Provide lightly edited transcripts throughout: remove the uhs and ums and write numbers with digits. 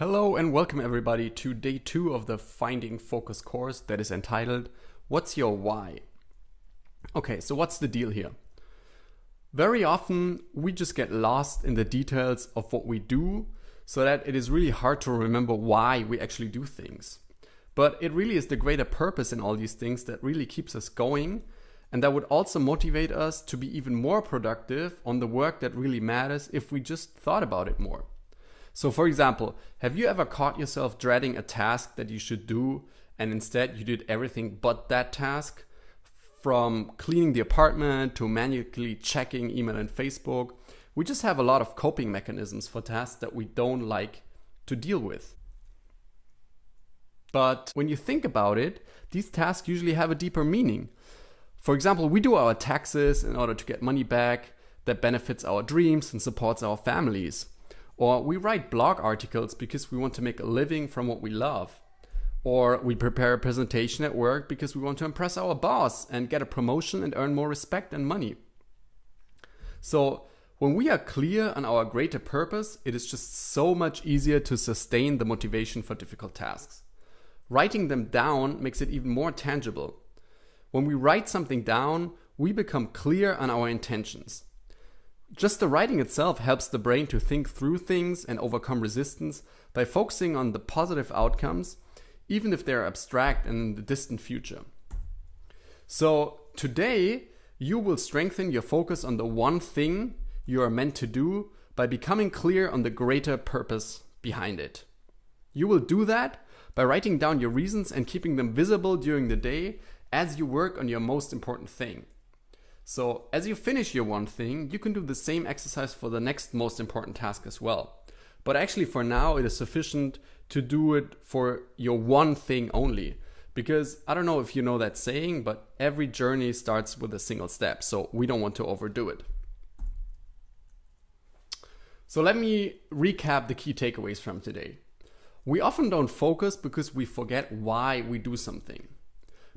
Hello and welcome everybody to day 2 of the Finding Focus course that is entitled What's Your Why? Okay, so what's the deal here? Very often we just get lost in the details of what we do so that it is really hard to remember why we actually do things. But it really is the greater purpose in all these things that really keeps us going, and that would also motivate us to be even more productive on the work that really matters if we just thought about it more. So for example, have you ever caught yourself dreading a task that you should do and instead you did everything but that task? From cleaning the apartment to manually checking email and Facebook, we just have a lot of coping mechanisms for tasks that we don't like to deal with. But when you think about it, these tasks usually have a deeper meaning. For example, we do our taxes in order to get money back that benefits our dreams and supports our families. Or we write blog articles because we want to make a living from what we love. Or we prepare a presentation at work because we want to impress our boss and get a promotion and earn more respect and money. So when we are clear on our greater purpose, it is just so much easier to sustain the motivation for difficult tasks. Writing them down makes it even more tangible. When we write something down, we become clear on our intentions. Just the writing itself helps the brain to think through things and overcome resistance by focusing on the positive outcomes, even if they're abstract and in the distant future. So today, you will strengthen your focus on the one thing you are meant to do by becoming clear on the greater purpose behind it. You will do that by writing down your reasons and keeping them visible during the day as you work on your most important thing. So as you finish your one thing, you can do the same exercise for the next most important task as well. But actually for now, it is sufficient to do it for your one thing only. Because I don't know if you know that saying, but every journey starts with a single step. So we don't want to overdo it. So let me recap the key takeaways from today. We often don't focus because we forget why we do something.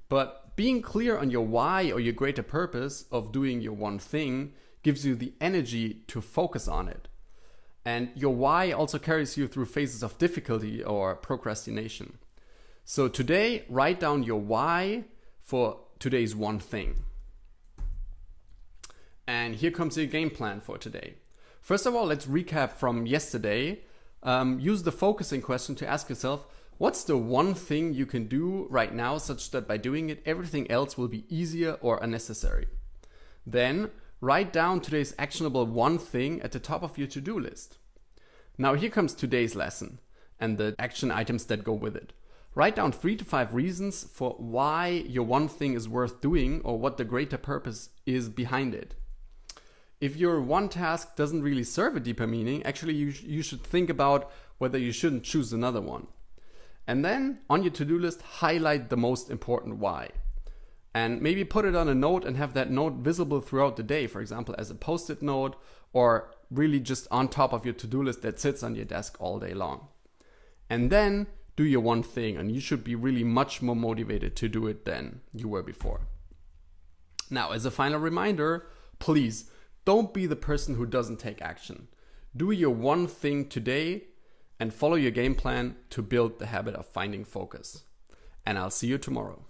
But being clear on your why or your greater purpose of doing your one thing gives you the energy to focus on it. And your why also carries you through phases of difficulty or procrastination. So today, write down your why for today's one thing. And here comes your game plan for today. First of all, let's recap from yesterday. Use the focusing question to ask yourself, what's the one thing you can do right now such that by doing it, everything else will be easier or unnecessary? Then write down today's actionable one thing at the top of your to-do list. Now here comes today's lesson and the action items that go with it. Write down 3 to 5 reasons for why your one thing is worth doing or what the greater purpose is behind it. If your one task doesn't really serve a deeper meaning, actually you should think about whether you shouldn't choose another one. And then on your to-do list, highlight the most important why. And maybe put it on a note and have that note visible throughout the day, for example, as a post-it note or really just on top of your to-do list that sits on your desk all day long. And then do your one thing, and you should be really much more motivated to do it than you were before. Now, as a final reminder, please don't be the person who doesn't take action. Do your one thing today and follow your game plan to build the habit of finding focus. And I'll see you tomorrow.